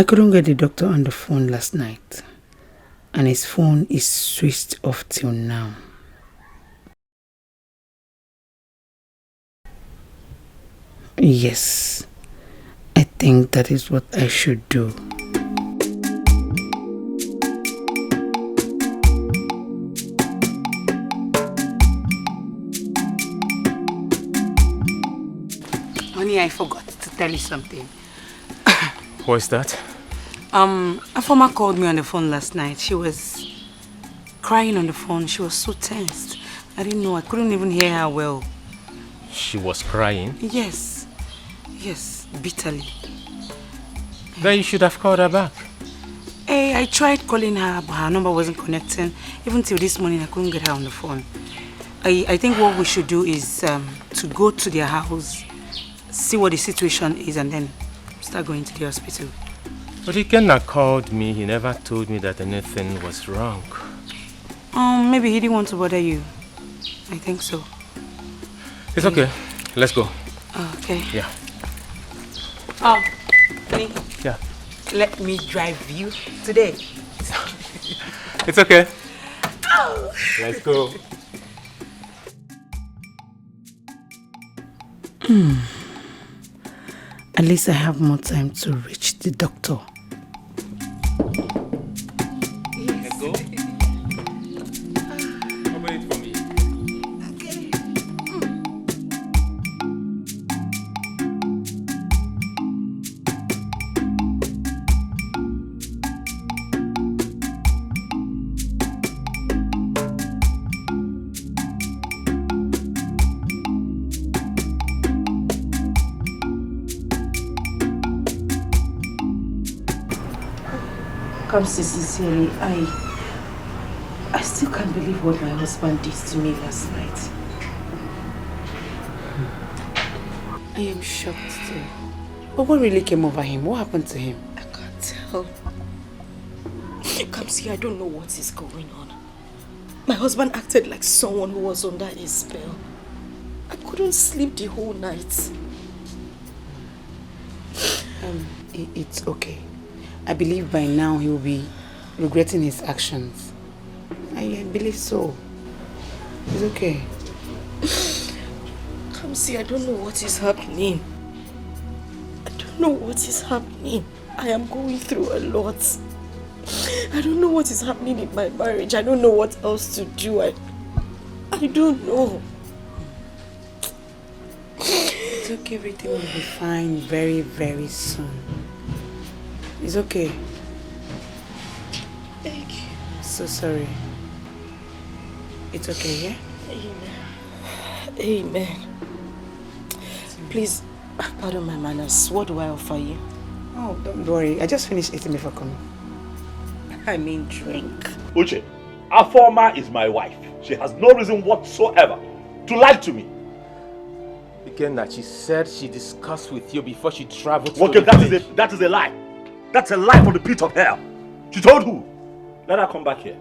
I couldn't get the doctor on the phone last night. And his phone is switched off till now. Yes, I think that is what I should do. Honey, I forgot to tell you something. What's that? A former called me on the phone last night. She was crying on the phone. She was so tensed. I didn't know. I couldn't even hear her well. She was crying? Yes. Yes, bitterly. Then you should have called her back. Hey, I tried calling her, but her number wasn't connecting. Even till this morning, I couldn't get her on the phone. I think what we should do is to go to their house, see what the situation is, and then start going to the hospital. But Ikenna called me. He never told me that anything was wrong. Maybe he didn't want to bother you. I think so. It's okay. Let's go. Okay. Yeah. Honey. Yeah. Let me drive you today. It's okay. Oh. Let's go. At least I have more time to reach the doctor. Let's go. Open it for me. Okay. Come see, sincerely, I still can't believe what my husband did to me last night. I am shocked too. But what really came over him? What happened to him? I can't tell. Come see, I don't know what is going on. My husband acted like someone who was under a spell. I couldn't sleep the whole night. It's okay. I believe by now he will be regretting his actions. I believe so. It's okay. Come see, I don't know what is happening. I don't know what is happening. I am going through a lot. I don't know what is happening in my marriage. I don't know what else to do. I don't know. It's okay, everything will be fine very, very soon. It's okay. Thank you. So sorry. It's okay, yeah? Amen. Amen. Please, pardon my manners. What do I offer you? Oh, don't worry. I just finished eating before coming. I mean drink. Uche, Afoma is my wife. She has no reason whatsoever to lie to me. Ikenna, she said she discussed with you before she traveled to Okay, the that village. is a lie. That's a lie from the pit of hell. She told who? Let her come back here.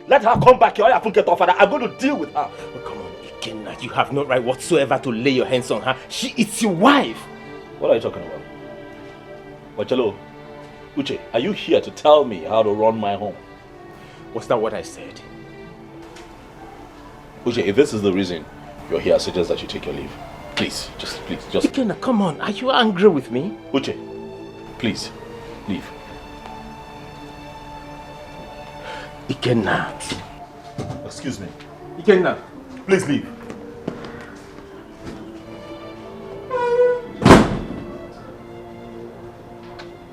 Let her come back here. I have get off her. I'm going to deal with her. Oh, come on, Ikenna, you have no right whatsoever to lay your hands on her. She is your wife. What are you talking about? Wachalo, Uche, are you here to tell me how to run my home? Was that what I said? Uche, if this is the reason you're here, I suggest that you take your leave. Please. Ikenna, come on. Are you angry with me? Uche, please, leave. Ikenna. Excuse me. Ikenna. Please leave.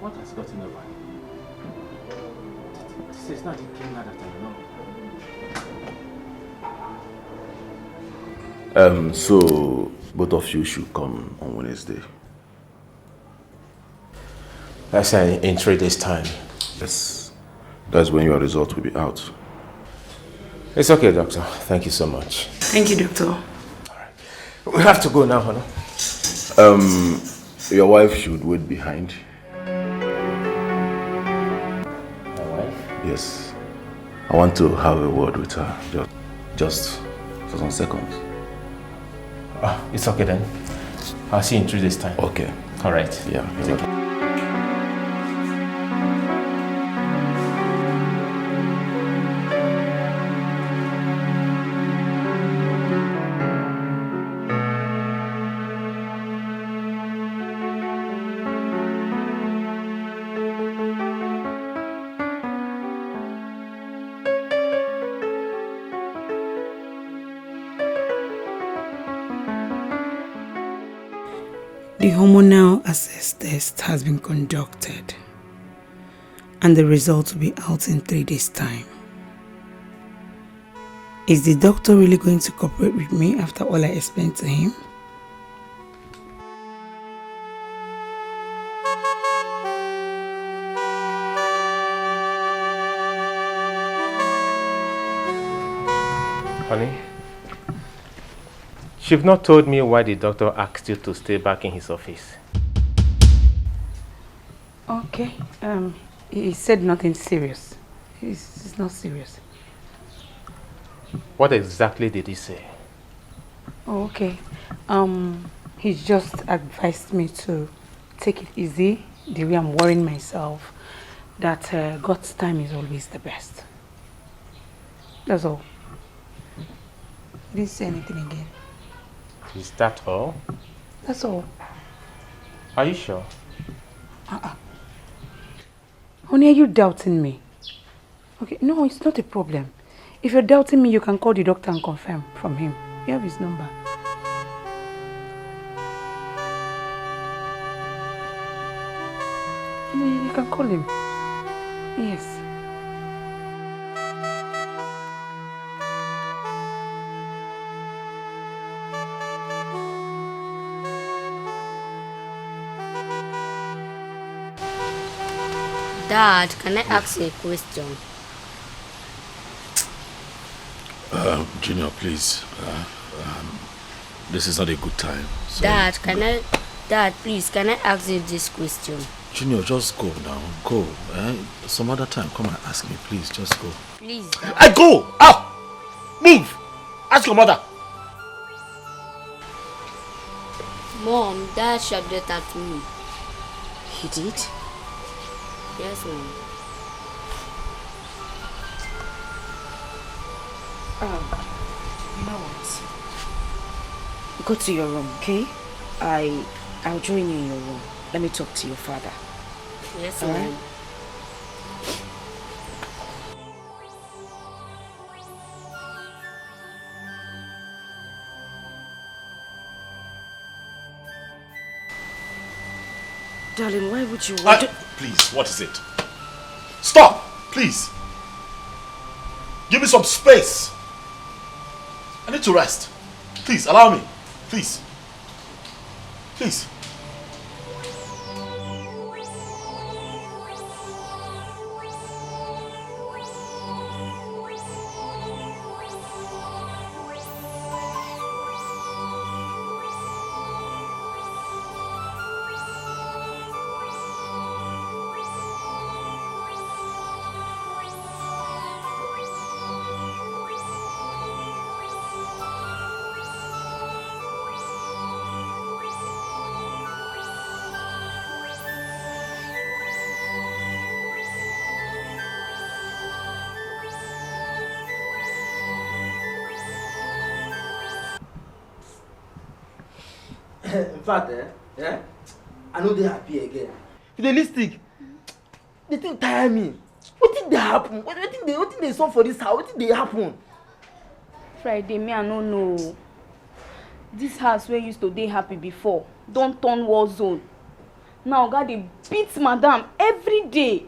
What has gotten over you? This is not Ikenna that I know. So both of you should come on Wednesday. That's in 3 days' time. Yes. That's when your result will be out. It's okay, doctor. Thank you so much. Thank you, doctor. All right. We have to go now, Hannah. Your wife should wait behind. My wife? Yes. I want to have a word with her. Just for some seconds. It's okay then. I'll see you in 3 days' time. Okay. All right. Yeah. Take care. The hormonal access test has been conducted and the results will be out in 3 days' time. Is the doctor really going to cooperate with me after all I explained to him? Honey, you've not told me why the doctor asked you to stay back in his office. Okay, he said nothing serious. It's not serious. What exactly did he say? Oh, okay. He just advised me to take it easy, the way I'm worrying myself, that God's time is always the best. That's all. He didn't say anything again. Is that all? That's all. Are you sure? Honey, are you doubting me? Okay, no, it's not a problem. If you're doubting me, you can call the doctor and confirm from him. You have his number. You can call him. Yes. Dad, can I ask you a question? Junior, please. This is not a good time. So Dad, please, can I ask you this question? Junior, just go now. Go. Some other time, come and ask me, please. Just go. Please, Dad. I go! Out! Move! Ask your mother. Mom, Dad shouted at me. He did? Yes, Mom. You know what? Go to your room, okay? I'll join you in your room. Let me talk to your father. Yes, All Mom. right? Darling, why would you want to... Please, what is it? Stop! Please! Give me some space! I need to rest. Please, allow me. Please. Please. In fact, I know they happy again. Realistic, the thing tire me. What did they happen? What did they solve for this house? What did they happen? Friday, me I no know. This house where used to dey happy before don't turn war zone. Now God dey beat madam every day.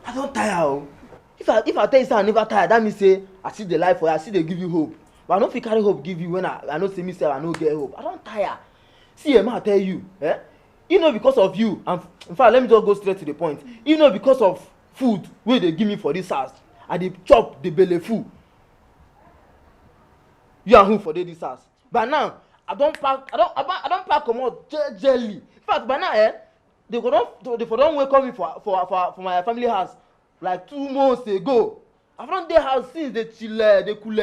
I don't tire. If I tell you say I never tire, that means say I see the life for you, I see they give you hope. But I don't fit carry hope give you when I know say me say I no get hope. I don't tire. See, I tell you, you know because of you, and in fact, let me just go straight to the point. You know because of food wey they give me for this house, I dey chop the belly full. You and who for this house? But now I don't pack comot jelly. In fact, by now they don't welcome me for my family house like 2 months ago. I found their house since they chill, they cool.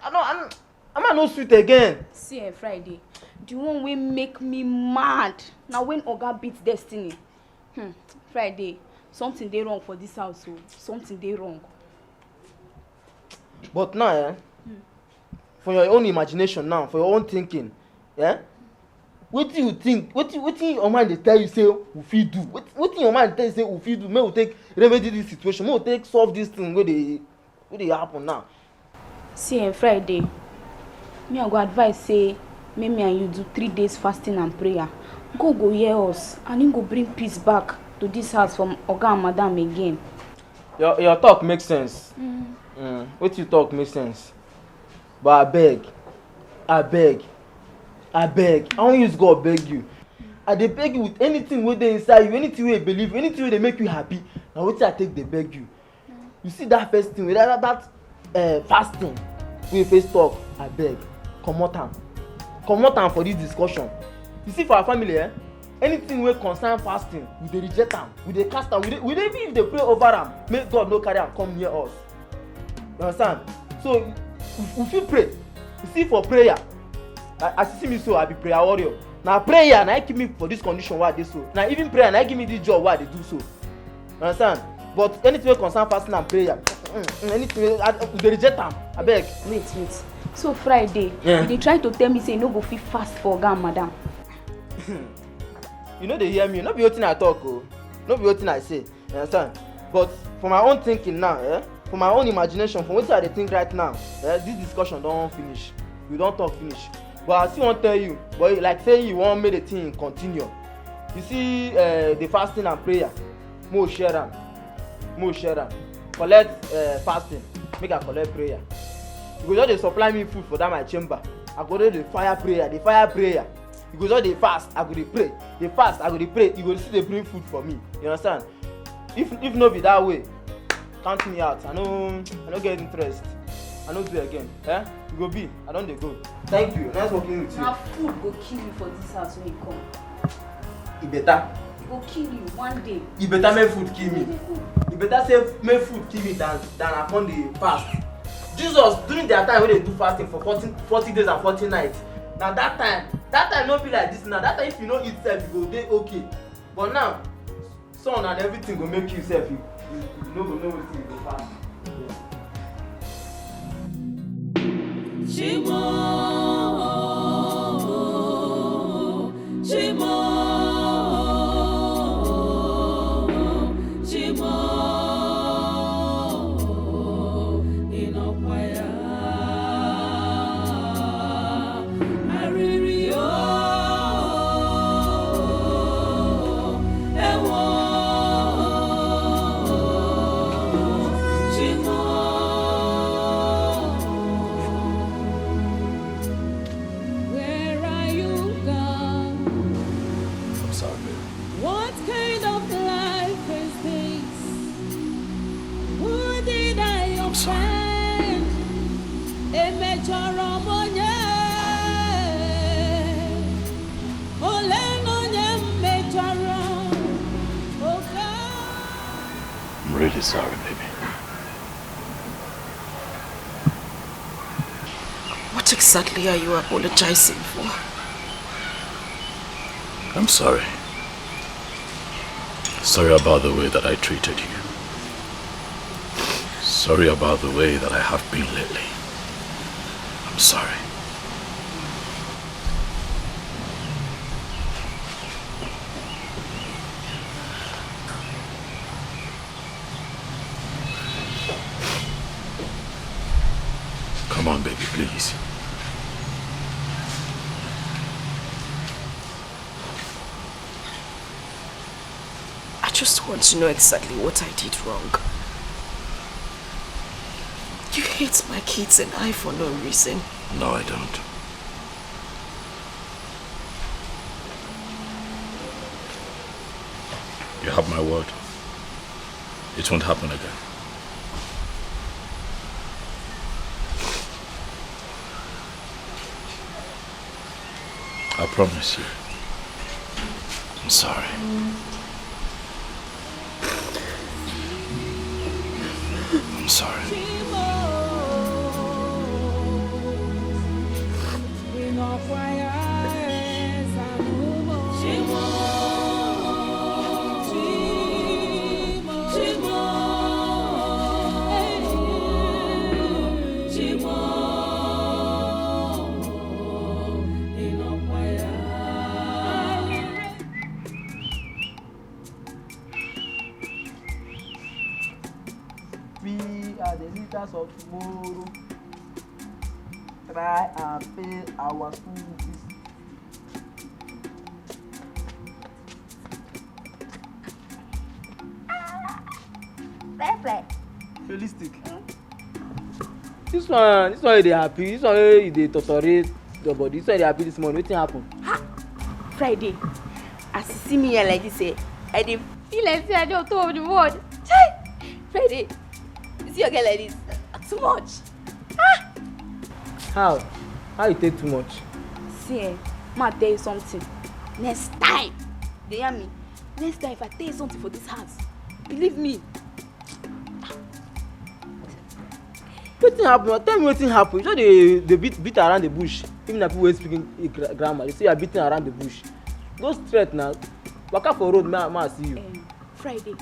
I'm not sweet again. See, Friday, the one wey make me mad now when Oga beat Destiny. Friday, something dey wrong for this house. So something dey wrong. But now, for your own imagination now, for your own thinking, what do you think? What your mind dey tell you say we fit do? What your mind tell you say we fit do? May we take remedy this situation. May we take solve this thing where they happen now. See, Friday, me I go advise say me and you do 3 days fasting and prayer. God go hear us and he go bring peace back to this house from Oga and Madam again. Your talk makes sense. What you talk makes sense. But I beg. I won't use God beg you. I dey beg you with anything wey dey inside you, anything wey you believe, anything wey dey make you happy. Now wetin I take dey beg you. You see that first thing, that fasting wey first talk, I beg, comot am for this discussion. You see for our family, anything wey concern fasting, we dey reject am, we dey cast am, we dey even dey pray over am, make God no carry am come near us. You understand? So we fit pray. You see for prayer, as you see me so, I be prayer warrior. Na prayer na keep me for this condition wey I dey so. Na even prayer na give me this job wey I dey do so. You understand? But anything wey concern fasting and prayer, anything wey we dey reject am. Abeg. Wait. So Friday, you dey try to tell me say you no go fit fast for Oga and Madam. You know they hear me. No be wetin I talk o. No be wetin I say. You understand? But for my own thinking now, for my own imagination, from wetin I dey think right now, this discussion don finish. We don talk finish. But I still wan tell you, but like say you wan make the thing continue. You see the fasting and prayer, mo share am. Collect fasting, make I collect prayer. You go just dey supply me food for that my chamber. I go dey fire prayer. You go just dey fast, I go dey pray. Dey fast, I go dey pray. You go still dey bring food for me. You understand? If no be that way, count me out. I no get interest. I no do again. You go be. I don dey go. Thank you. Nice working with you. Na food go kill you for this house when you come. E better. E go kill you one day. E better make food kill me. E better say make food kill me than I come dey fast. Jesus during their time when they do fasting for 40 days and 40 nights. Now that time no be like this now. That time if you no eat self, you go dey okay. But now, sun and everything go make you self. You no go know wetin you go fast. I'm really sorry, baby. What exactly are you apologizing for? I'm sorry. Sorry about the way that I treated you. Sorry about the way that I have been lately. I'm sorry. Come on, baby, please. I just want to know exactly what I did wrong. You hate my kids and I for no reason. No, I don't. You have my word. It won't happen again. I promise you. I'm sorry. I'm sorry. The leaders of tomorrow try and pay our school fees fly. Realistic. This one they happy. This one they tolerate your body. This one they happy this morning. Wetin happen? Ha! Friday, as you see me here like this, I dey feel like say I dey on top of the world. Chai! Friday, you see your girl like this? Too much. Ah! How you take too much? See, ma tell you something. Next time, they hear me. Next time, if I tell you something for this house, believe me. Wetin happen? Tell me wetin happen. You know they beat around the bush. Even if people speaking grammar, they say you are beating around the bush. Go straight now. Waka for road, ma see you. Friday.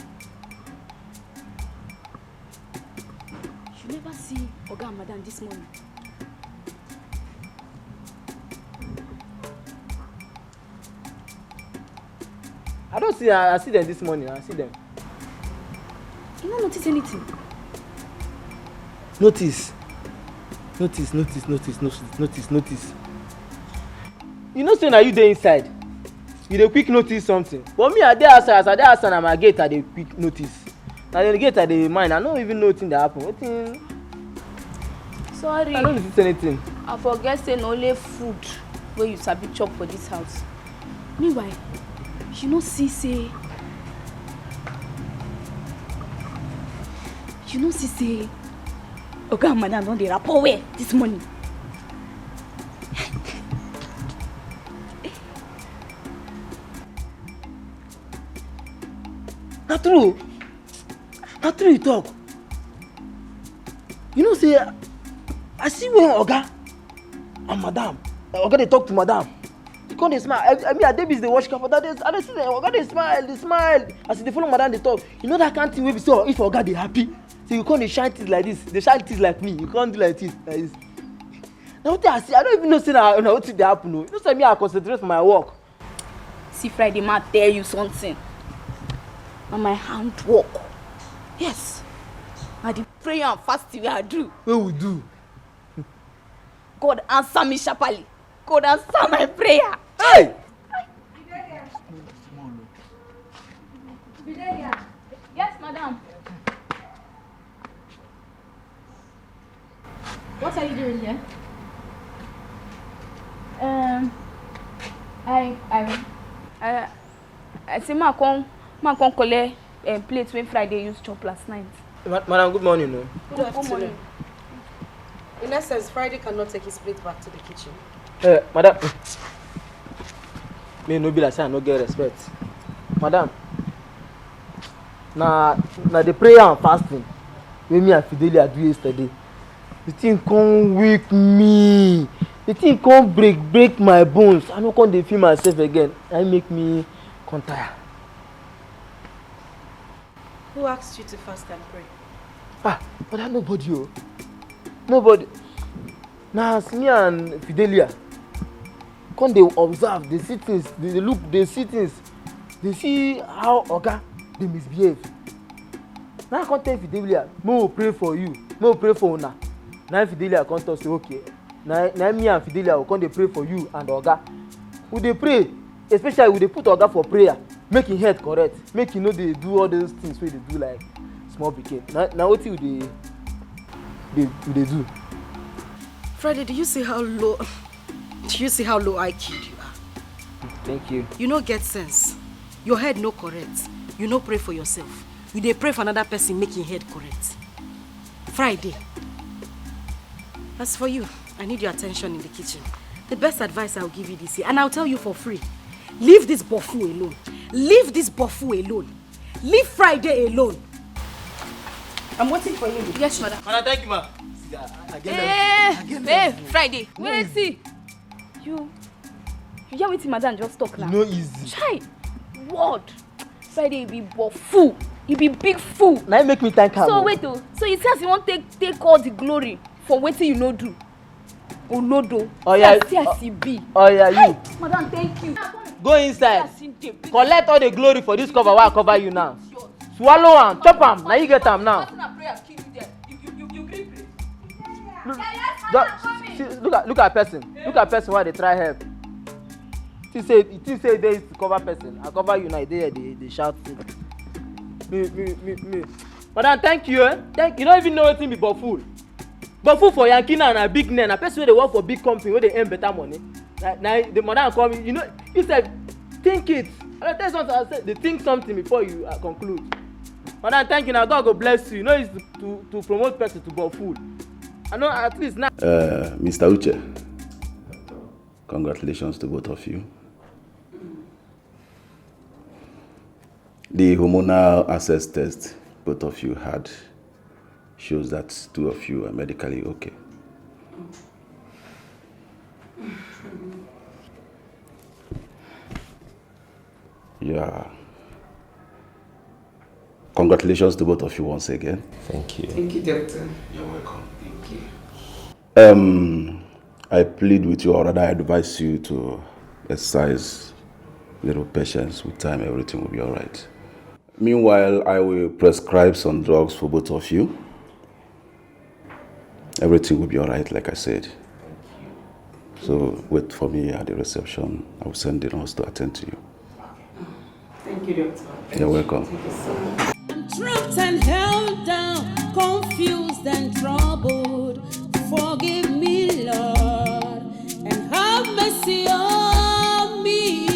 You never see Oga and Madam this morning. I don't see. I see them this morning. I see them. You don't notice anything? Notice. You know, say now you there inside. You dey quick notice something. But me, I dey outside. As I dey outside, na my gate I dey quick notice. Na the gate I dey mind. I no even know wetin dey happen. Wetin? Sorry. I don't notice anything. I forget say na only food wey you sabi chop for this house. Meanwhile, you no see say Oga and Madam don dey rapport well this morning. Na true you talk. You know say I see when Oga and Madam, Oga dey talk to Madam. He come dey smile. I mean, I dey busy dey watch camera. I dey see them. Oga dey smile. As he dey follow Madam dey talk, you know that kind thing wey be say if Oga dey happy, so you come dey shine teeth like this, dey shine teeth like me. You come do like this. Na wetin I see. I don't even know say na wetin dey happen o. You know say me I concentrate for my work. See Friday, ma tell you something. Na my handwork. Yes. Na the prayer and fasting wey I do. Wey we do? God answer me sharply. God answer my prayer. Hey! Billionaire. Yes, madam. What are you doing here? I say ma come collect plate when Friday used chop last night. Madam, good morning. No? Good morning. In essence, Friday cannot take his plate back to the kitchen. Madam, me no be like say I no get respect. Madam, na the prayer and fasting wey me and Fidelia do yesterday. The thing come weak me. The thing come break my bones. I no come dey feel myself again. That make me come tire. Who asked you to fast and pray? But nobody. Nobody. Now as me and Fidelia come dey observe, dey see things, dey look, dey see things, dey see how Oga dey misbehave. Now I come tell Fidelia, "May we pray for you, may we pray for una." Now Fidelia come talk say, "Okay." Now me and Fidelia will come dey pray for you and Oga. We dey pray, especially we dey put Oga for prayer, make him head correct, make him no dey do all those things wey dey do like small pikin. Na wetin we dey do. Friday, do you see how low IQ you are? Thank you. You no get sense. Your head no correct. You no pray for yourself. You dey pray for another person making head correct. Friday. As for you, I need your attention in the kitchen. The best advice I'll give you this year, and I'll tell you for free. Leave this bofu alone. Leave this bofu alone. Leave Friday alone. I'm waiting for you. Yes, madam. Madam, thank you, ma. Friday, wait, see. You hear wetin madam just talk now? No easy. Chai, word. Friday, you be fool. You be big fool. Now you make me thank her. So wait, so you say as you want take all the glory for wetin you no do. Olodo. Oh yeah. See as you be. Oh yeah, you. Hi, madam, thank you. Go inside. Collect all the glory for this cover. Why I cover you now? Swallow am, chop am. Now you get am now. Look at person. Look at person why they try help. He say they used to cover person. I cover you now. They shout. Me. Madam, thank you. Thank you. You don't even know anything about food. But food for Yankee now a big name. A person where they work for big company where they earn better money. Now the madam call me. You know, you said think it. I tell you something. I said they think something before you conclude. Madam, thank you. Now God go bless you. You know it's to promote person to buy food. I know at least now. Mr. Uche, congratulations to both of you. The hormonal access test both of you had shows that 2 of you are medically okay. Yeah. Congratulations to both of you once again. Thank you. Thank you, doctor. You're welcome. Thank you. I plead with you, or rather I advise you to exercise little patience. With time, everything will be all right. Meanwhile, I will prescribe some drugs for both of you. Everything will be all right, like I said. So wait for me at the reception. I will send the nurse to attend to you. Thank you, doctor. You're welcome. Thank you so much. I'm trapped and held down, confused and troubled. Forgive me, Lord, and have mercy on me.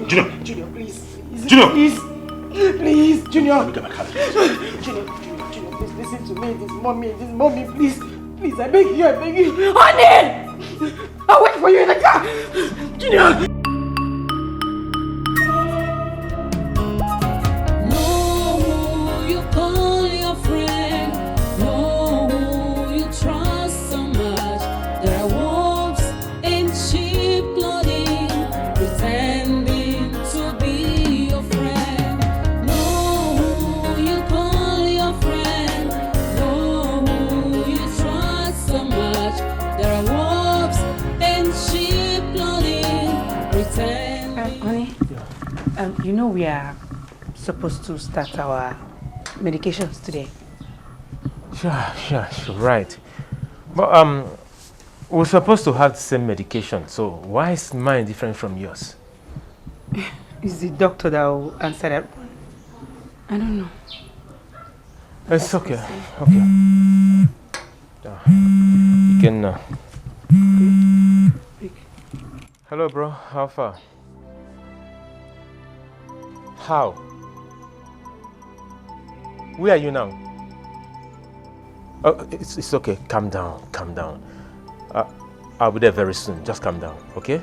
Junior, please. Junior, Please, Junior. let me get my card. Junior, please listen to me. This mommy, please, I beg you. Honey, I'll wait for you in the car. Junior. You know we are supposed to start our medications today. Sure, right. But we're supposed to have the same medication, so why is mine different from yours? It's the doctor that will answer that one. I don't know. It's okay. Okay. You can. Hello, bro. How far? How? Where are you now? Oh, it's okay. Calm down. I'll be there very soon. Just calm down, okay?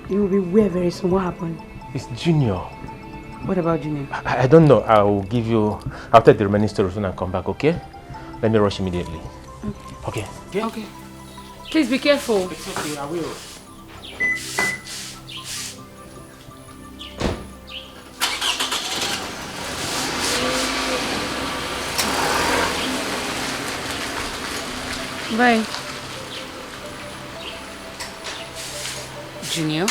You will be where very soon? What happened? It's Junior. What about Junior? I don't know. I'll take the remaining stories when I come back, okay? Let me rush immediately. Okay. Okay. Please be careful. It's okay, I will. Bye. Junior?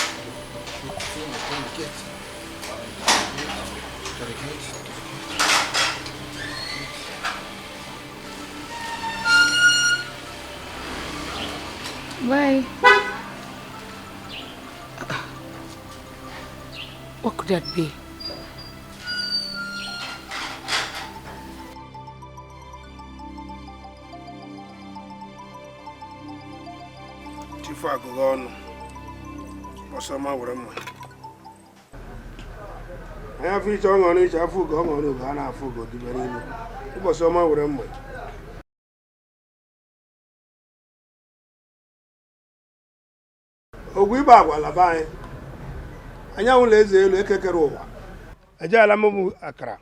Bye. What could that be? Gone. Osama Wurama. I have each on each. I forgot on the Ghana. I forgot the very name. It was Osama Wurama. Oh, we back while I buy. I know lazy look at Rowa. A Jalamu Akra.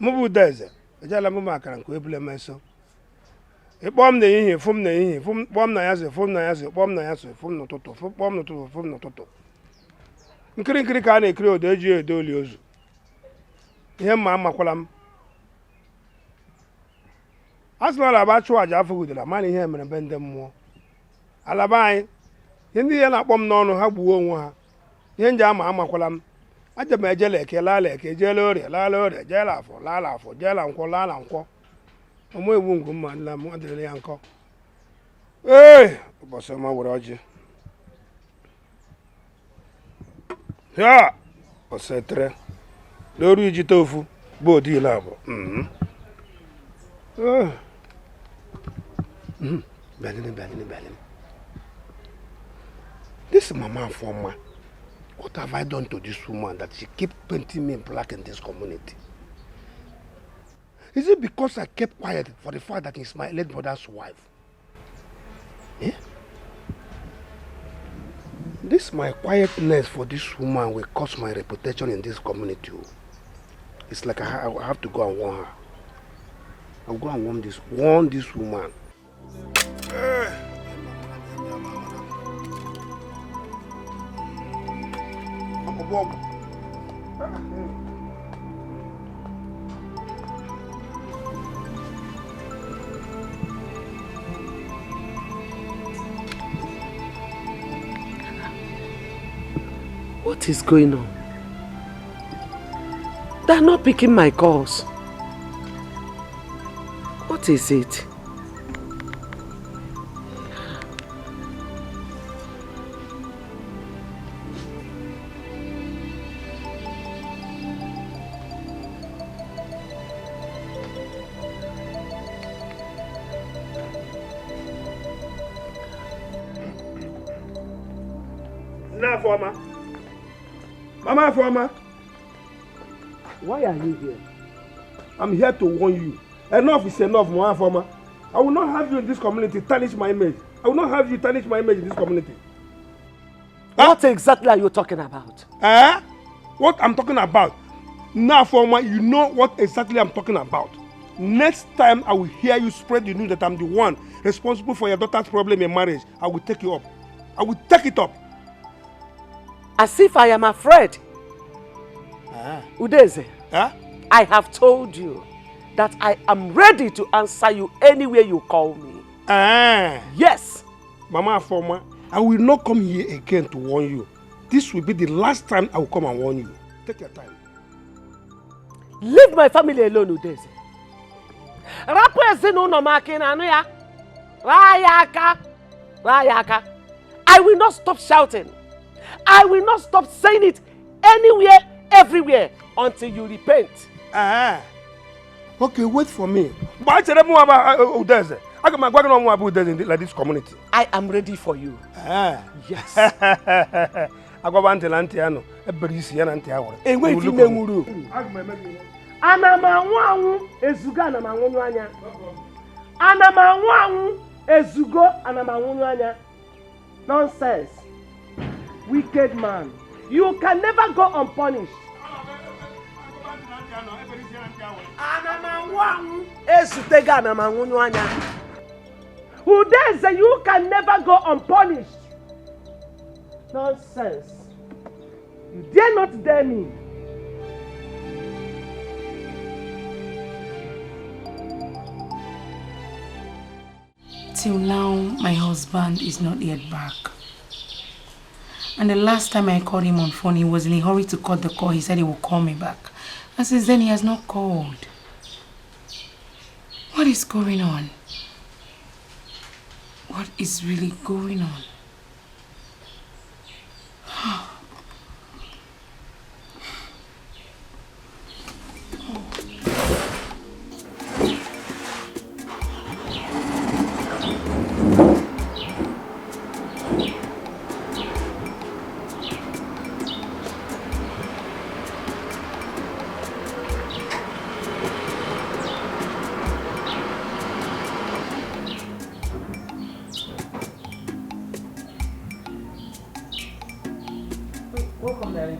Mubu Desert. A Jalamu Makran, Quibble Meso. Bomb the in from the in from bomb Nayas, from Nayas, bomb Nayas, from no toto, bomb no toto, from no toto. Nkiri ka na ekiri odeji edoli ozu. Ihe mma makwalam. Asụla alaba chụọ aja afọ gudela mana ihe mere be ndị mmụọ. Alaba anyị ndị ya na-akpọ m n'ọnụ ha gbuo onwe ha. Ihe nje ama amakwalam. Aja m ejele eke lala eke jele orie jele afọ jele nkwọ lala nkwọ. Omo ewu ngụ mma nla m adịrị ya nkọ. Ụbọchị ọma were ọjị. Ya osetre loru iji tofu bodi labo Belini. This mama former, what have I done to this woman that she keep painting me black in this community? Is it because I kept quiet for the fact that he's my late brother's wife? Eh? This my quietness for this woman will cost my reputation in this community. It's like I have to go and warn her. I'll go and warn this woman. What is going on? They're not picking my calls. What is it? Now, Mama Forma. Why are you here? I'm here to warn you. Enough is enough, Mama Forma. I will not have you in this community tarnish my image. I will not have you tarnish my image in this community. What exactly are you talking about? What I'm talking about? Now, Forma, you know what exactly I'm talking about. Next time I will hear you spread the news that I'm the one responsible for your daughter's problem in marriage, I will take you up. I will take it up. As if I am afraid. Udeze, I have told you that I am ready to answer you anywhere you call me. Yes. Mama Forma, I will not come here again to warn you. This will be the last time I will come and warn you. Take your time. Leave my family alone, Udeze. Rayaka. I will not stop shouting. I will not stop saying it anywhere, everywhere, until you repent. Okay, wait for me. But I tell you about Udeze. I got my wagon on about Udeze in this community. I am ready for you. Yes. I got one Telantiano, a Berisian and Tower. And wait, you know, Anamawangu ezuga anamawanwanya. Anamawangu ezugo anamawanwanya. Nonsense. Wicked man. You can never go unpunished. Anamawangu ezutega anamawanwanya. Udeze, you can never go unpunished. Nonsense. You dare not dare me. Till now, my husband is not yet back. And the last time I called him on phone, he was in a hurry to cut the call. He said he would call me back. And since then, he has not called. What is going on? What is really going on? Welcome, darling.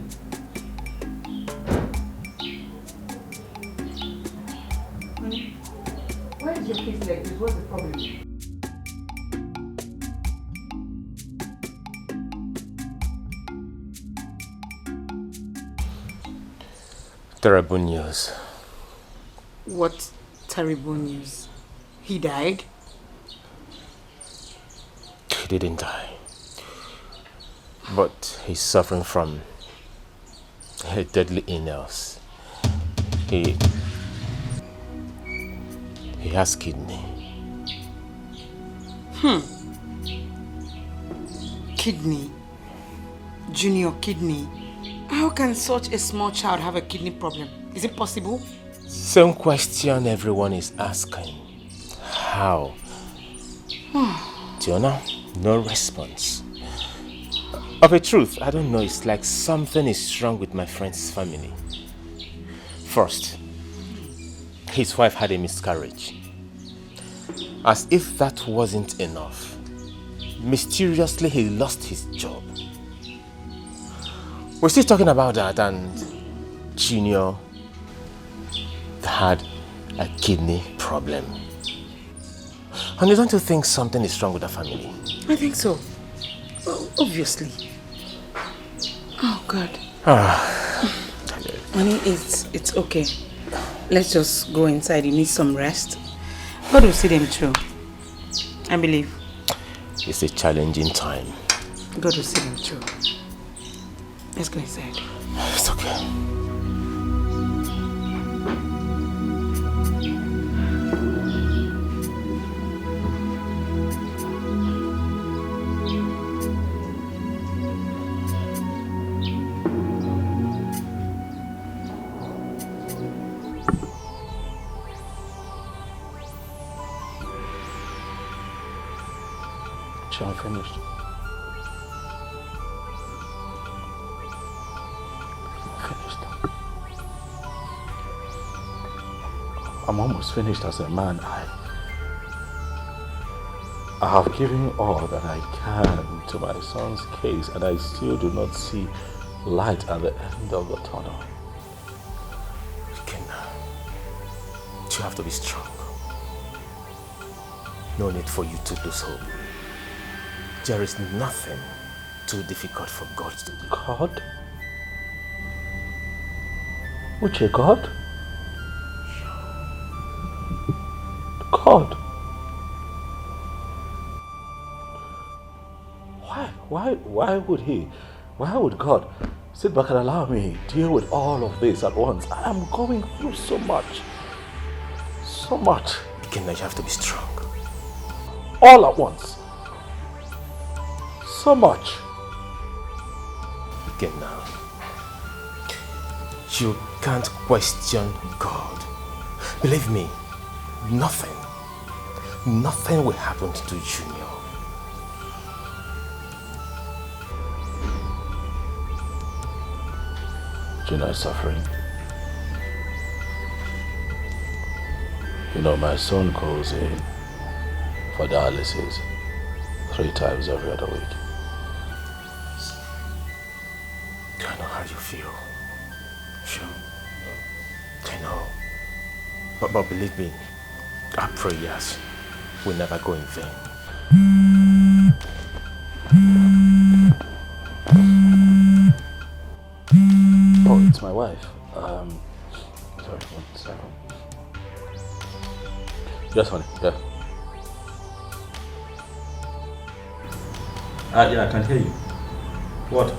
Why is your face like this? What's the problem? Terrible news. What terrible news? He died? He didn't die. But he's suffering from a deadly illness. He has kidney. Kidney? Junior kidney? How can such a small child have a kidney problem? Is it possible? Same question everyone is asking. How? Tiona, no response. Of a truth, I don't know. It's like something is wrong with my friend's family. First, his wife had a miscarriage. As if that wasn't enough, mysteriously he lost his job. We're still talking about that, and Junior had a kidney problem. And you don't you think something is wrong with the family? I think so. Obviously. Oh God. Honey, it's okay. Let's just go inside. You need some rest. God will see them through. I believe. It's a challenging time. God will see them through. Let's go inside. It's okay. I'm finished. I'm almost finished as a man. I have given all that I can to my son's case, and I still do not see light at the end of the tunnel. You have to be strong. No need for you to lose hope. There is nothing too difficult for God to do. God? Uche, God? God? Why would God sit back and allow me deal with all of this at once? I am going through so much. So much. Again, you have to be strong. All at once. So much. Again now. You can't question God. Believe me, nothing will happen to Junior. Junior is suffering. You know, my son goes in for dialysis 3 times every other week. I know how you feel. Sure. I know. But believe me, our prayers will never go in vain. Oh, it's my wife. Sorry, 1 second. Yes, honey. Yeah. Yeah, I can hear you. What?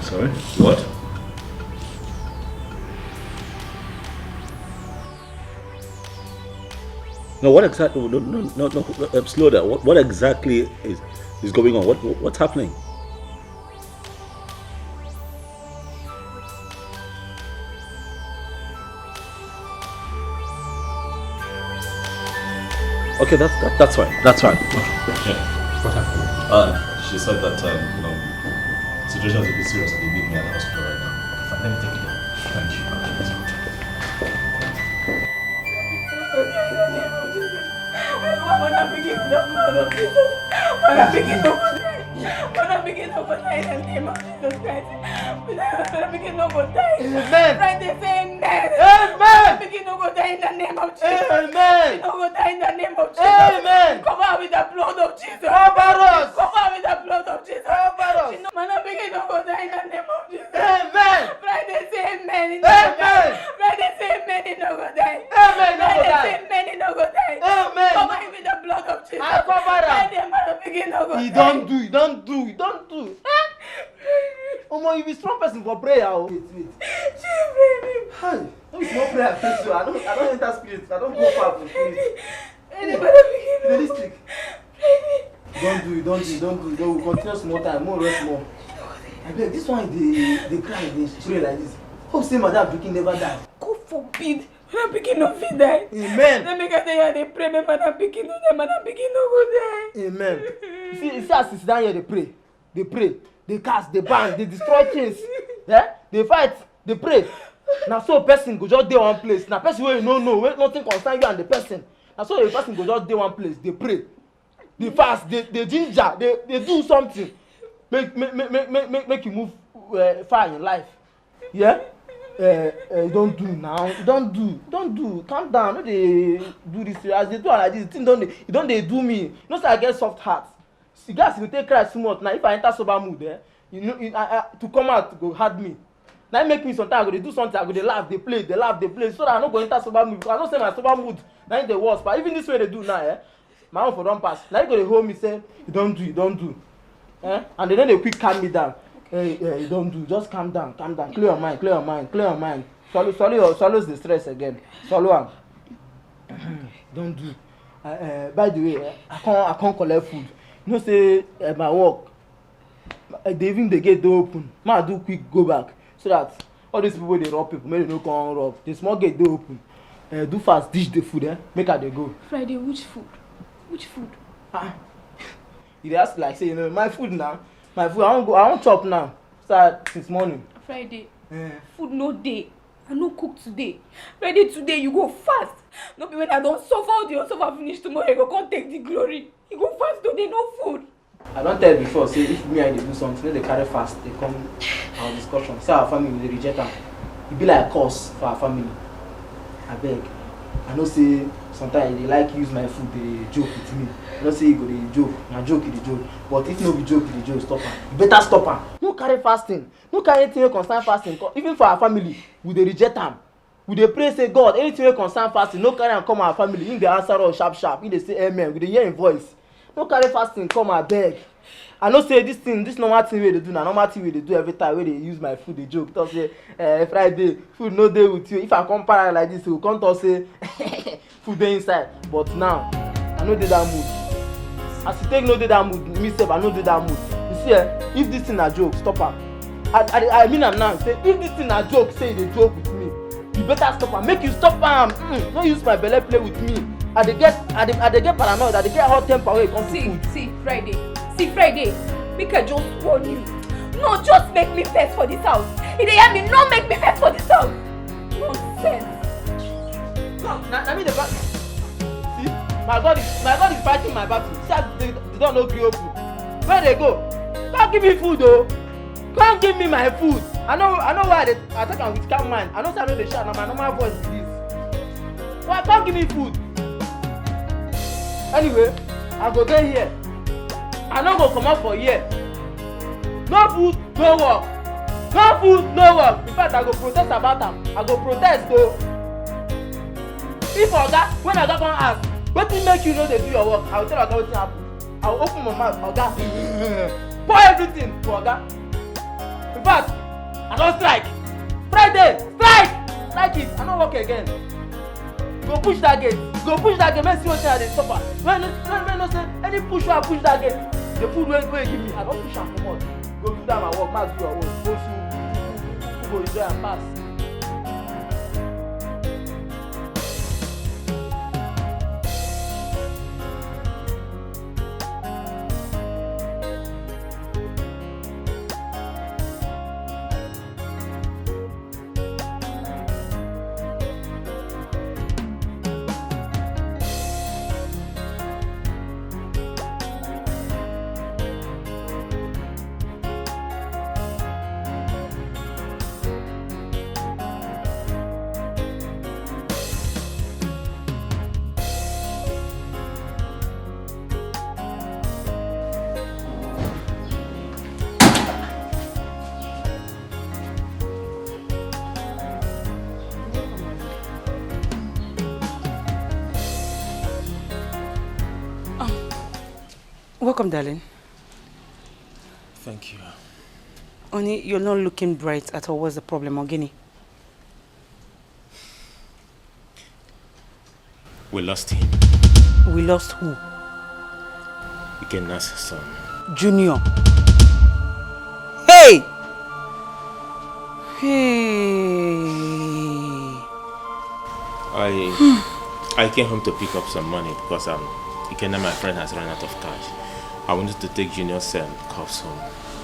Sorry? What? No, what exactly? No, slow down. What exactly is going on? What's happening? Okay, that's fine. That's fine. Yeah. What happened? She said that situation is a bit serious and they need me at the hospital right now. Okay, fine. Let me take it down. Thank you. Mother begin no go die in the name of Jesus Christ. Mother begin no go die. Amen. Friday say amen. Amen. Mother begin no go die in the name of Jesus. Amen. No go die in the name of Jesus. Amen. Cover with the blood of Jesus. Cover us. Cover with the blood of Jesus. Cover us. Mother begin no go die in the name of Jesus. Amen. Friday say amen. Amen. Friday say amen. He no go die. Amen. No go Friday die. say amen. He no go die. Amen. Cover him with the blood of Jesus. I cover him. Friday mother begin no go die. You don't do. Omo, you be strong person for prayer. Oh. Wait. Hi. No, it's no prayer. I don't enter spirit. I don't go far from spirit. Realistic. Don't do. Don't continue small time. More rest more. I beg, this one they cry, they pray like this. Hope say Madam Pikin never die. God forbid. Madam Pikin no fit die. Amen. Let me get there. They pray. Make Madam Pikin no die. Madam Pikin no go die. Amen. See as they sit down here, they pray, they cast, they bang, they destroy things. Yeah? They fight, they pray. Now so a person go just dey one place. Now person wey you no know, wey nothing concern you and the person. Now so a person go just dey one place, they pray, they fast, they ginger, they do something. Make you move far in life. Yeah? Don't do now. Don't do. Calm down. No, they do this. As they do like this, thing don't they do me. You know, so I get soft heart. You guys, you take Christ too much. Now, if I enter sober mood, to come out go hard me. Now, it make me sometimes I go do something. I go they laugh, they play, so that I don't go enter sober mood. Because I don't say my sober mood. Now it's the worst. But even this way they do now, my own for don't pass. Now you go they hold me say, you don't do. And then they quick calm me down. Hey, you don't do. Just calm down. Clear your mind. Swallow the stress again. Swallow am. Don't do. By the way, I can't collect food. You know, say my work. The gate they open. I do quick go back so that all these people they rob people. Maybe they no come rob. The small gate they open. Do fast dish the food. Make her they go. Friday, which food? You ask like say my food now. My food I won't chop now. Start since morning. Friday. Food no day. I no cook today. Friday today you go fast. No be when I don't suffer finish tomorrow you go come take the glory. You go fast today, no food. I don't tell before say if me and they do something, they carry fast, they come our discussion. Say our family they reject them. It be like curse for our family. I beg. I know say sometimes they like use my food, they joke with me. I know say you go they joke. Now joke is the joke. But if no be joke, the joke stop her. You better stop her. No carry fasting. No carry anything concern fasting. Even for our family, we they reject them. We dey pray say God, anything wey concern fasting, no carry am come our family. Him dey answer us sharp. He dey say amen. We dey hear him voice. No carry fasting come abeg. I know say this normal thing wey dey do na normal thing wey dey do every time wey dey use my food dey joke. Talk say Friday food no dey with you. If I come para like this, you go come talk say food dey inside. But now I no dey that mood. As you take no dey that mood, me sef I no dey that mood. You see if this thing na joke, stop am. I mean am now. Say if this thing na joke, say you dey joke with me. You better stop am. Make you stop am. Don't use my belle play with me. I dey get paranoid. I dey get hot temper when it comes to food. See Friday. Make I just warn you. No, just make me vex for this house. If they hear me, no make me vex for this house. Nonsense. No, I mean the battle. See, my God is fighting my battle. See, they don't know gree open. Where they go? Come give me food, though. Come give me my food. I know why I take am with calm mind. I know say I no dey shout, na my normal voice be this. Why come give me food? Anyway, I go get here. I no go comot for here. No food, no work. No food, no work. In fact, I go protest about am. I go protest o. If Oga, when Oga come ask, wetin make you no dey do your work? I go tell Oga wetin happen. I go open my mouth, Oga. Pour everything to Oga. In fact, I don strike. Friday, strike it. I no work again. Go push that gate. Make see wetin I dey suffer. When no say any push wey I push that gate, the food wey give me, I don push am comot. Go do that my work, ma do your work. Go see who go enjoy am pass. Welcome, darling. Thank you. Oni, you're not looking bright at all. What's the problem, Ogini? We lost him. We lost who? Ikenna's son. Junior. Hey! Hey! I came home to pick up some money because Ikenna, my friend, has run out of cash. I wanted to take Junior's cups home.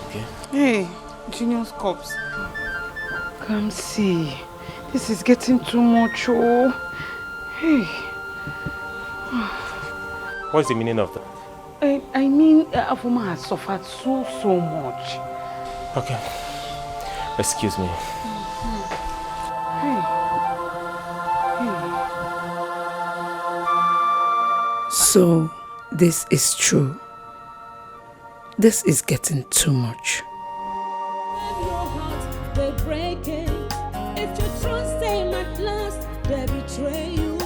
Okay? Hey, Junior's cups. Come see. This is getting too much, oh. Hey. What's the meaning of that? I mean, Afuma has suffered so much. Okay. Excuse me. Hey. So, this is true. This is getting too much. Your heart, they break it. If you trust them at last, they betray you.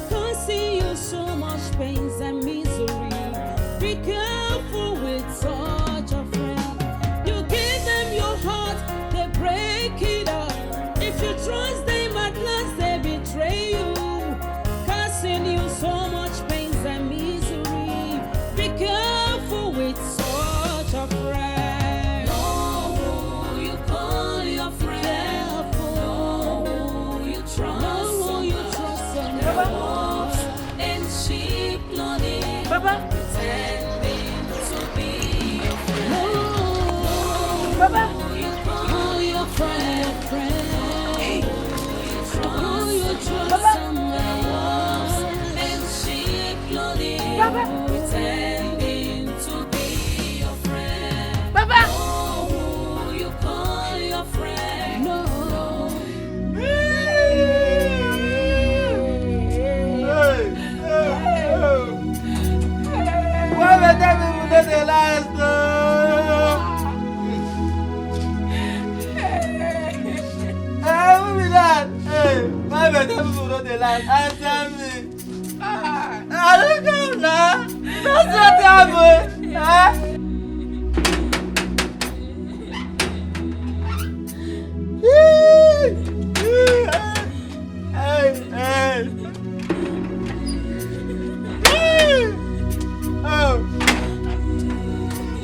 Causing you so much pains and misery. Be careful with such a friend. You give them your heart, they break it up. If you trust them at last, they betray you. Causing you so much pains and misery. Be careful with such a friend. Know who you call your friend. Know who you trust. Know who you trust. Wolves in sheep clothing. Pretending to be your friend. Know who you call your friend. Hey. Who you trust. Wolves in sheep clothing. Pretending to be your friend. Know who you call your friend. No. Why would that people do the last? Who be that? Hey, why would that people do the last? Answer me. I don't know now. That's what happened. Huh? Oh,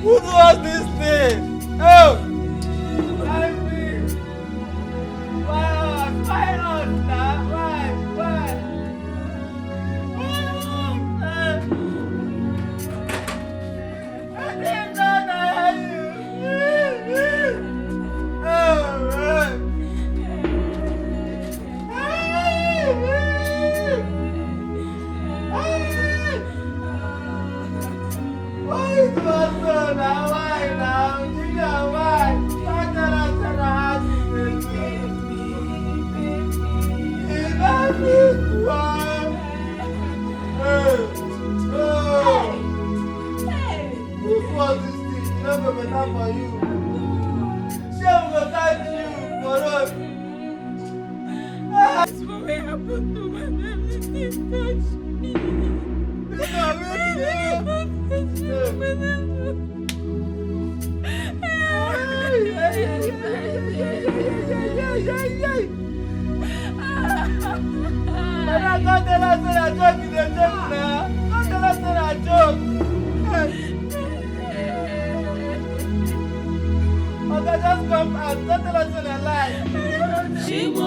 who does this thing? Oh, why me? Why not now? Why? I didn't know that Why is my son now? Why now? Junior, why? Why not answer the house? Is that this one? Who was this thing? You never better for you. She will thank you for us. That's what happened to my family. They touched me. Just come and don't tell us in a lie. Chimo.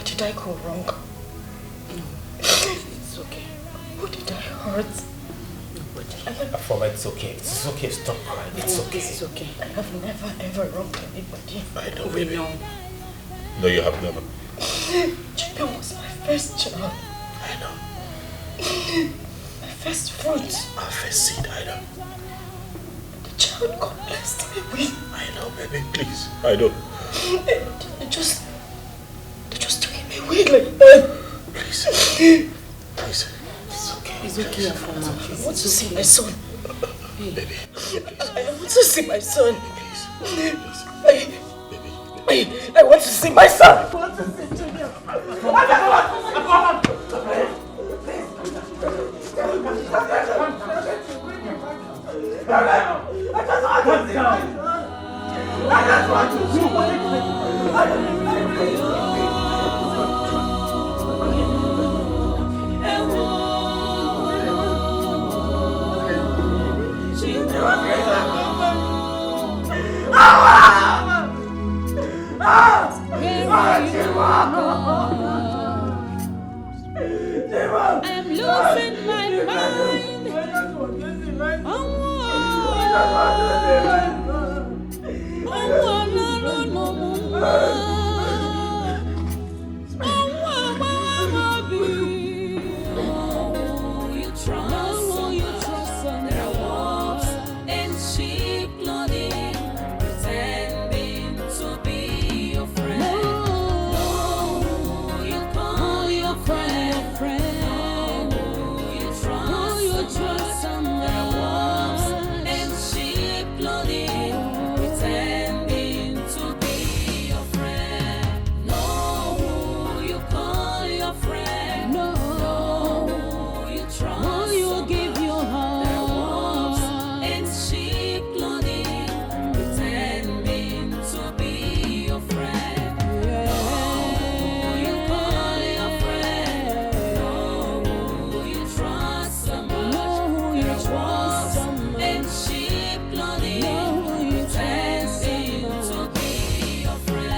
Did I go wrong? No. It's okay. Who did I hurt? Nobody. It's okay. It's okay. Stop crying. It's okay. This is okay. I have never ever wronged anybody. I know, We baby. know. No, you have never. Chicken was my first child. I know. My first fruit. Our first seed, I know. The child, God bless me with. I know, baby, please. I know. They're just doing me weird like that. Please. Please. It's okay. It's okay, Afoma. I want to see my son. Baby. I want to see my son. Please. I want to see my son. I want to see Junior. I'm losing my mind. You trust someone. There are wolves in sheep clothing, pretending to be your friend. No, you call your friend. You trust someone. There are wolves in sheep clothing, pretending to be your friend. No, you call your friend. No, you trust you give your heart. There are wolves in sheep clothing, pretending to be your friend. No, you call your friend. No, you trust someone. There are wolves in sheep clothing, pretending to be your friend.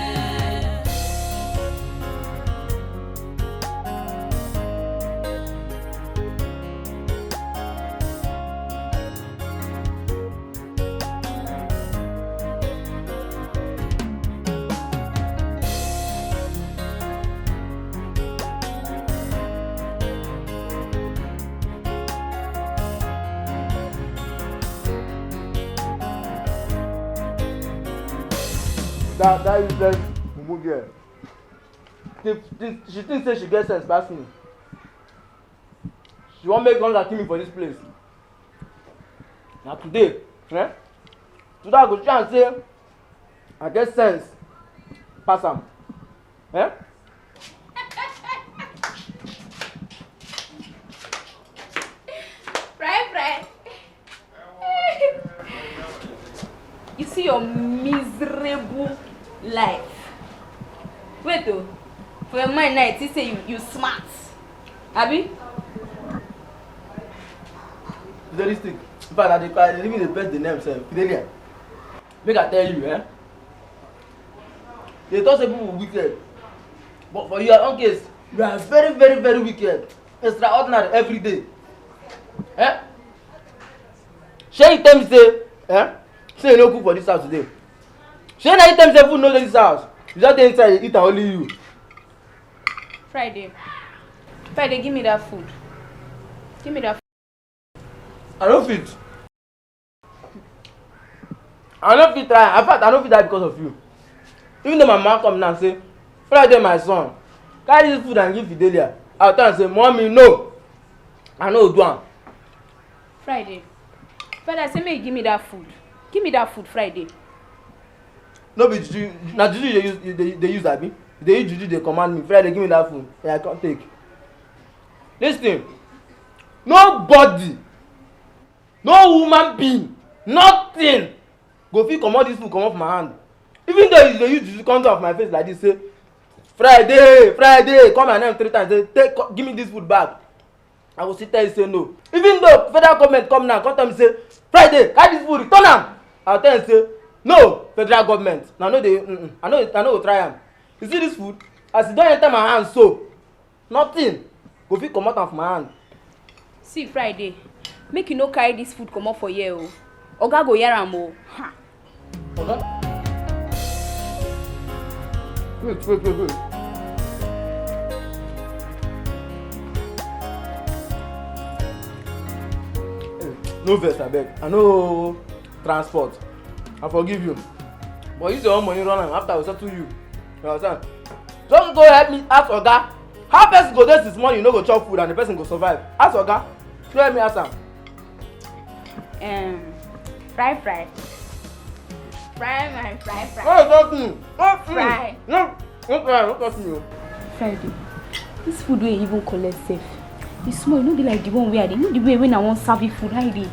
That useless mumu girl. She thinks say she gets sense past me. She won't make guns kill me for this place. Now today, Today I go try and say I get sense pass am. Fred. You see your miserable life. Wait though, for your mind now, it say you smart. Abi? Very stick. In fact, I dey even dey best the name sef. Billionaire. Make I tell you, they talk say people wicked, but for your own case, you are very, very, very wicked. Extraordinary every day. Shey you tell me say, say you no cook for this house today. Shey na you tell me say food no dey this house. You just dey inside eat and only you. Friday, give me that food. Give me that food. I no fit try. In fact, I no fit die because of you. Even though my mama come now and say, Friday my son, carry this food and give Fidelia. I tell am say, mommy no, I no do am. Friday, I say make you give me that food. Give me that food, Friday. No be juju, na juju they use abi. They use juju dey command me. Friday give me that food. Yeah, I can't take. Listen, nobody, no human being, nothing go fit comot this food comot from my hand. Even though you dey use juju come off my face like this, say Friday, call my name 3 times, say give me this food back. I go still tell you say no. Even though federal government come now, come tell me say Friday, carry this food, return am. I tell you say no, federal government. Now no dey, I no go try am. You see this food, as e don enter my hand so, nothing go fit comot am from my hand. See Friday, make you no carry this food comot for here o. Oga go hear am o. Oga? Wait. No vex abeg. I know transport. I forgive you. But use your own money run am after we settle you. You understand? Just go help me ask Oga. How person go there this morning, you no go chop food and the person go survive? Ask Oga. Go help me ask am. Fry. Fry. Oh, talk me. Fry. No, don't touch me. Friday. This food wey even collect safe. The small, you know, be like the one where they know the way when I want serve you food, how they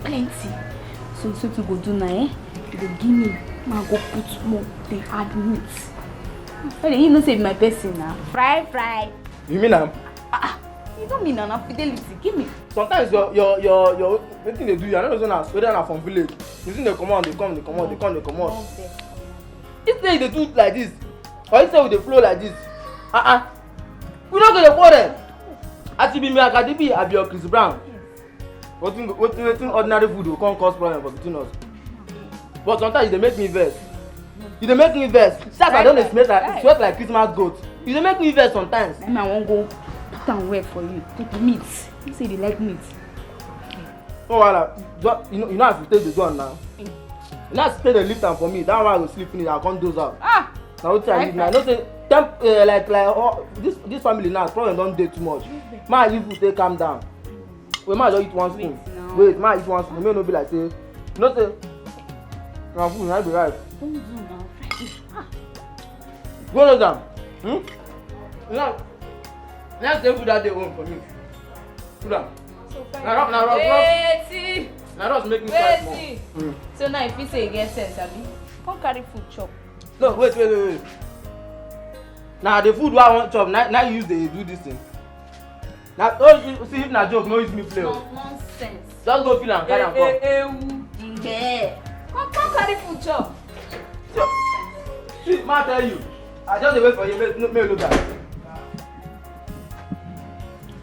plenty. So to go do now, you go give me, I go put more, they add meat. Friday, you know say my person now. Fry. You mean am? You don't mean na fidelity. Give me. Sometimes your wetin they do, you know whether na from village. You see they come out, they come. If they do like this, or if they flow like this, we don't go to quarrel. As you be me, I be your Chris Brown. Wetin ordinary food will come cause problem for between us. But sometimes they make me vex. You dey make me vex. See as I don dey sweat like Christmas goat. You dey make me vex sometimes. Then I wan go put am well for you. Take the meat. You say they like meat. No wahala. You know as you take the gun now. You know as you take the lift am for me. That one I go sleep finish. I come doze out. Na wetin I need now. I know say this family now problem don dey too much. Ma leave food take calm down. Wait, ma just eat one spoon. Wait, ma eat one spoon. Make no be like say, you know say, na food na be right. Don't do now. Go know them. Now, let's take food that they own for me. Put them. Now just make me cry more. So now if you say you get sense, abi, come carry food chop. No, wait. Now the food I want chop, now you use the do this thing. Now, see if na joke, no use me play. Nonsense. Just go feel and carry and come. Come carry food chop. See, ma tell you, I just wait for you, make look at it.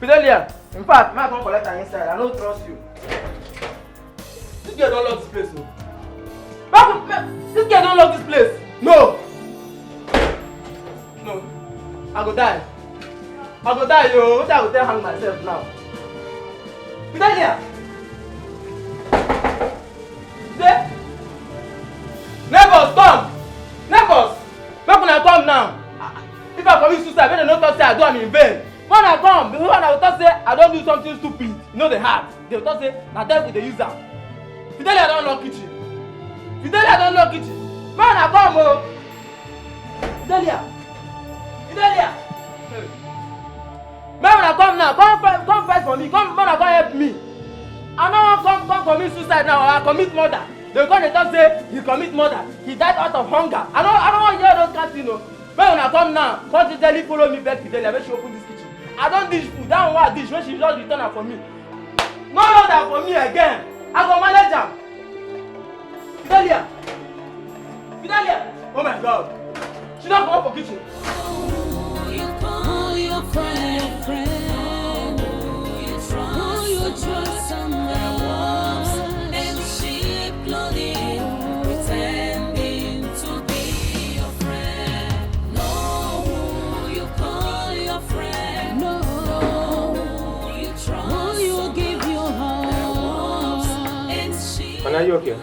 Fidelia, in fact, ma come collect her inside, I don't trust you. This girl don't love this place, no. This girl don't love this place. No, I go die, yo. What I go tell hang myself now? Fidelia! There? Neighbors, come! Neighbors! Make una come now! If I commit suicide, make dem no talk say I do am in vain. When I come, before I will talk say I don do something stupid, you know the heart. They will talk say na devil dey use am. Fidelia don lock kitchen. Make una come o! Fidelia! Make una come now, come fight for me, come help me. I no wan come commit suicide now or I commit murder. They come dey talk say he commit murder, he died out of hunger. I don't wan hear those kind things o. Make una come now, come jejely follow me back Fidelia make she open this kitchen. I don dish food, that one wey I dish when she just return am for me. No load am for me again. I go manage am. Fidelia! Oh my God! She don come up for kitchen. You call your friend, you trust someone, and she plotting, pretending to be your friend. No, you call your friend, no, you trust you give your heart, and she. Are you okay?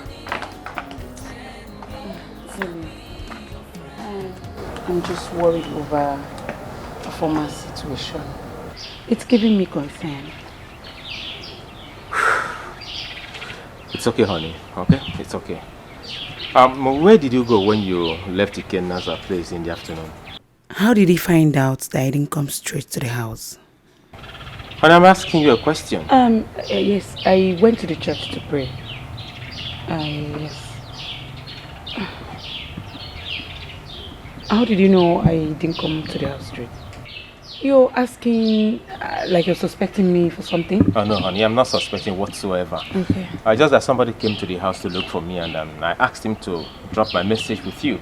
I'm just worried over a former situation. It's giving me concern. It's okay, honey. Okay? It's okay. Where did you go when you left Ikena's place in the afternoon? How did he find out that I didn't come straight to the house? And I'm asking you a question. Yes, I went to the church to pray. Yes. How did you know I didn't come to the house straight? You're asking, like you're suspecting me for something? Oh no, honey, I'm not suspecting whatsoever. Okay. Just that somebody came to the house to look for me and I asked him to drop my message with you.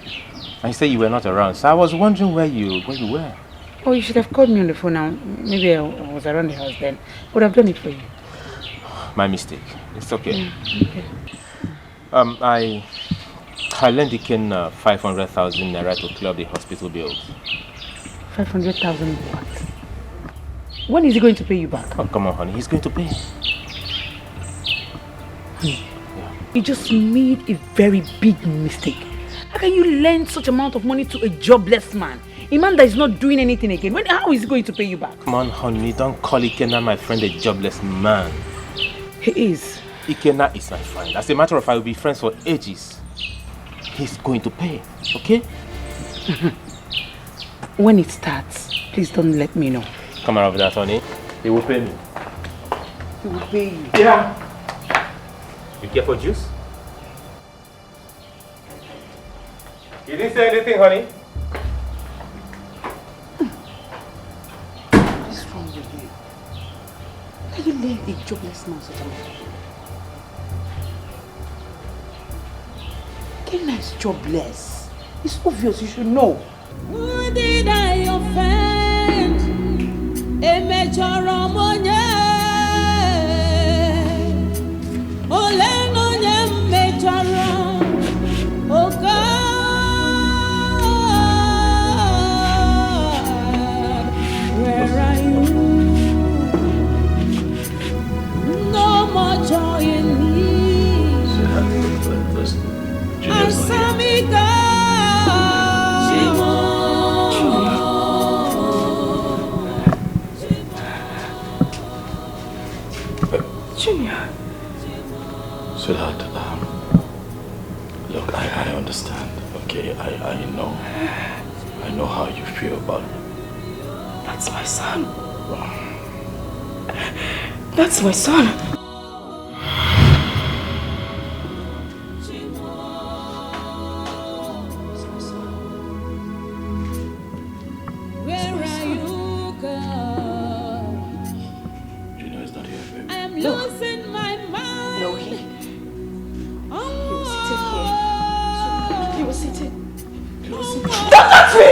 And he said you were not around, so I was wondering where you were. Oh, you should have called me on the phone now. Maybe I was around the house then. Would have done it for you. My mistake. It's okay. Okay. I lent Dikeh 500,000 naira to clear the hospital bills. 500,000 what? When is he going to pay you back? Oh, come on, honey. He's going to pay. Honey, You just made a very big mistake. How can you lend such amount of money to a jobless man? A man that is not doing anything again. How is he going to pay you back? Come on, honey, don't call Ikenna my friend a jobless man. He is. Ikenna is my friend. As a matter of fact, we'll be friends for ages. He's going to pay, okay? When it starts, please don't let me know. Come around with that, honey. He will pay me. He will pay you. Yeah. You care for juice? You didn't say anything, honey? What is wrong with you? Can you leave a jobless man such a man? Kenna is jobless. It's obvious, you should know. Who did I offend? A major Ramonia. Olenonya major Ram. Oh God, where are you? No more joy in me. Answer me, God. Junior. Sweetheart, look, I understand, okay? I know how you feel, but... That's my son. That's my son. Where are you, God? Junior is not here, baby. I'm losing my mind. No, he was seated here. He was seated. Don't touch me!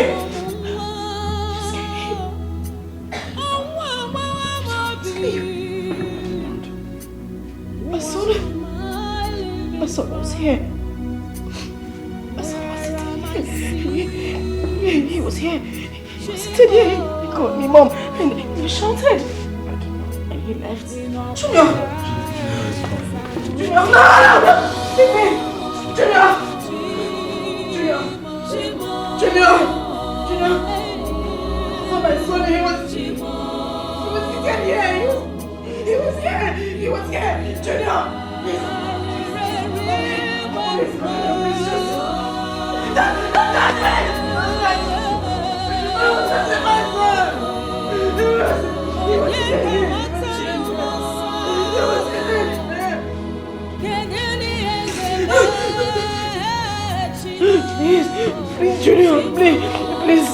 My son was here. My son was sitting here. He was here. He was sitting here. He called me mom and he shouted. And he left. Junior! Junior! No! Leave me! Junior! Junior! Oh, my son, he was sitting here. He was here. Junior! Please, Junior, please.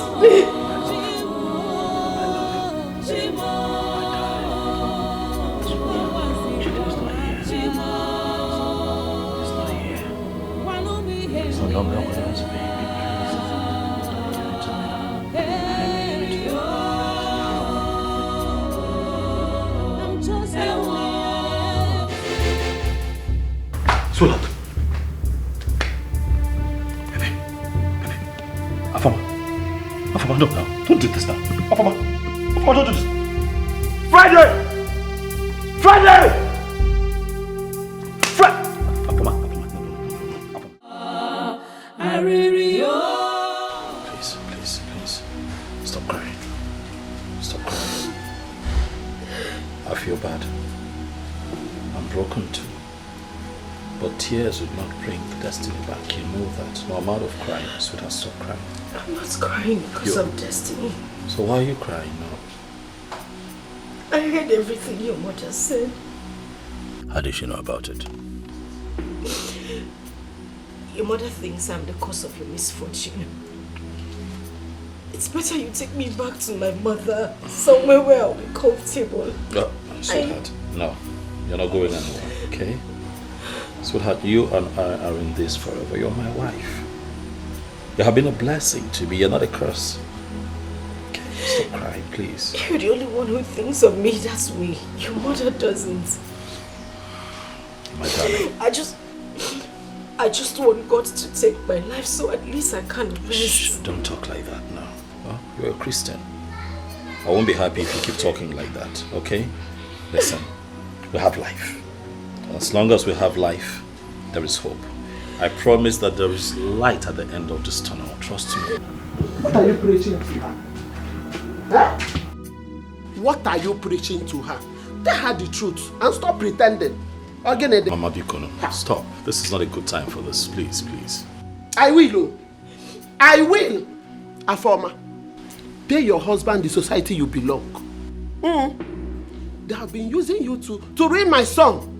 Sweetheart. Baby. Afama, no, now. Don't do this now. Afama, don't do this. Fredrick! Afama, no. Please. Stop crying. I feel bad. I'm broken too. But tears would not bring destiny back. You know that. No amount of crying, sweetheart, stop crying. I'm not crying because of destiny. So why are you crying now? I heard everything your mother said. How did she know about it? Your mother thinks I'm the cause of your misfortune. It's better you take me back to my mother, somewhere where I'll be comfortable. No, sweetheart, no. You're not going anywhere, okay? Sweetheart, you and I are in this forever. You're my wife. You have been a blessing to me. You're not a curse. Okay, stop crying, please. You're the only one who thinks of me that way. Your mother doesn't. My darling. I just want God to take my life so at least I can rest. Shh, don't talk like that now. Huh? You're a Christian. I won't be happy if you keep talking like that, okay? Listen, we have life. As long as we have life, there is hope. I promise that there is light at the end of this tunnel. Trust me. What are you preaching to her? Huh? What are you preaching to her? Tell her the truth and stop pretending. Mama Bikono, stop. This is not a good time for this. Please, please. I will. I will. Afoma, pay your husband the society you belong. They have been using you to ruin my son.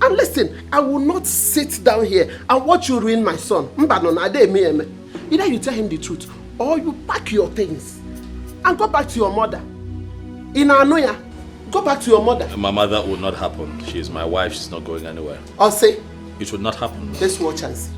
And listen, I will not sit down here and watch you ruin my son. Either you tell him the truth or you pack your things and go back to your mother. In Anoya, go back to your mother. Mama, that will not happen. She is my wife. She's not going anywhere. I'll say. It will not happen. Let's watch and see.